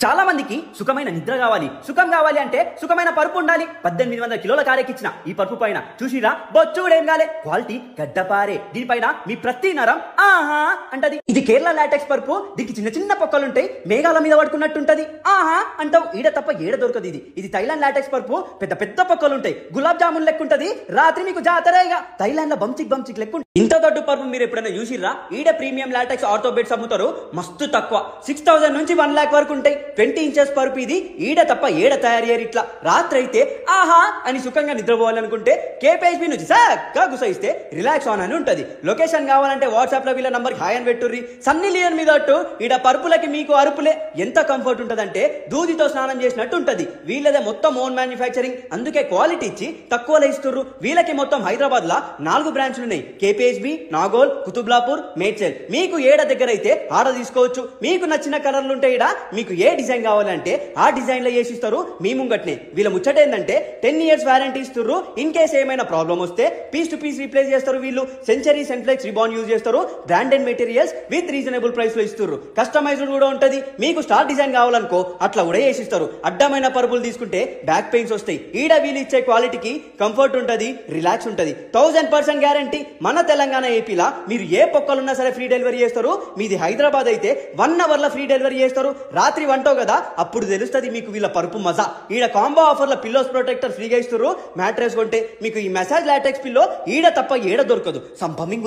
చాలా మందికి సుఖమైన నిద్ర కావాలి, సుఖం కావాలి అంటే సుఖమైన పరుపు ఉండాలి. 1800 కిలోల కారెక్కిచ్చిన ఈ పరుపు పైన చూసిరా బొచ్చు కూడా ఏం కాలే, క్వాలిటీ గడ్డపారే. దీనిపైన మీ ప్రతి నరం ఆహా అంటది. ఇది కేరళ లాటెక్స్ పరుపు, దీనికి చిన్న చిన్న పొక్కలుంటాయి, మేఘాల మీద పడుకున్నట్టుంటది. ఆహా అంటావు, ఈడ తప్ప ఏడ దొరకదు. ఇది థైలాండ్ లాటెక్స్ పరుపు, పెద్ద పెద్ద పొక్కలుంటాయి, గులాబ్ జామున్ లెక్కుంటది. రాత్రి మీకు జాతరేగా థైలాండ్ లో బంచిక్ లెక్కు. ఇంత దొడ్డు పరుపు మీరు ఎప్పుడైనా చూసిర్రా? ఈడ ప్రీమియం లాటెక్స్ ఆర్థో బెడ్స్ అమ్ముతారు, మస్తు తక్కువ 6000 నుంచి 1 lakh వరకు ఉంటాయి. 20 inches పరుపు ఇది, ఈడ తప్ప ఏడ తయారు చేయరు ఇట్లా. రాత్రి అయితే ఆహా అని సుఖంగా నిద్రపోవాలనుకుంటే కేపీహెచ్బీ నుంచి చక్కగా గుసయిస్తే రిలాక్స్ ఆన్ అని ఉంటది. లొకేషన్ కావాలంటే వాట్సాప్ లో వీళ్ళ నంబర్ హాయ్ అని పెట్టుర్రి. సన్నీ లియోన్ మీద అట్టు ఈడ పరుపులకి మీకు అరుపులే. ఎంత కంఫర్ట్ ఉంటదంటే దూదితో స్నానం చేసినట్టు ఉంటది. వీళ్ళదే మొత్తం ఓన్ మ్యానుఫ్యాక్చరింగ్, అందుకే క్వాలిటీ ఇచ్చి తక్కువలో ఇస్తుర్రు. వీళ్ళకి మొత్తం హైదరాబాద్ లా 4 బ్రాంచ్లు ఉన్నాయి. కేపీహెచ్బీ, నాగోల్, కుతుబ్లాపూర్, మేడ్చల్. మీకు ఏడ దగ్గర అయితే ఆడ తీసుకోవచ్చు. మీకు నచ్చిన కలర్లు ఉంటాయి. ఈడ మీకు ఏ డిజైన్ కావాలంటే ఆ డిజైన్ లో చేసిస్తారు మీ ముంగట్నే. వీళ్ళ ముచ్చట ఏంటంటే 10 years వారంటీ ఇస్తుర్రు. ఇన్ కేస్ ఏమైనా ప్రాబ్లం వస్తే పీస్ టు పీస్ రీప్లేస్ చేస్తారు. వీళ్ళు సెంచరీ సెన్ఫ్లెక్స్ రిబాన్ యూజ్ చేస్తారు. Branded materials with reasonable price లో ఇస్తుర్రు. కస్టమైజ్డ్ కూడా ఉంటది. మీకు స్టార్ డిజైన్ కావాలనుకో అట్లా కూడా చేసిస్తారు. అడ్డమైన పరుపులు తీసుకుంటే బ్యాక్ పెయిన్స్ వస్తాయి. ఈడ వీళ్ళు ఇచ్చే క్వాలిటీకి కంఫర్ట్ ఉంటది, రిలాక్స్ ఉంటది. 1000% గ్యారంటీ. మన తెలంగాణ ఏపీలా మీరు ఏ పొక్కలున్నా సరే ఫ్రీ డెలివరీ చేస్తారు. మీది హైదరాబాద్ అయితే 1 hour లో ఫ్రీ డెలివరీ చేస్తారు. రాత్రి వంటావు కదా అప్పుడు తెలుస్తుంది మీకు వీళ్ళ పరుపు మజా. ఈడ కాంబో ఆఫర్ లో పిల్లోస్ ప్రొటెక్టర్ ఫ్రీగా ఇస్తారు. మ్యాట్రెస్ కొంటే మీకు ఈ మెసాజ్ లాటెక్స్ పిల్లో ఈడ తప్ప ఏడ దొరకదు. సంపమింగ్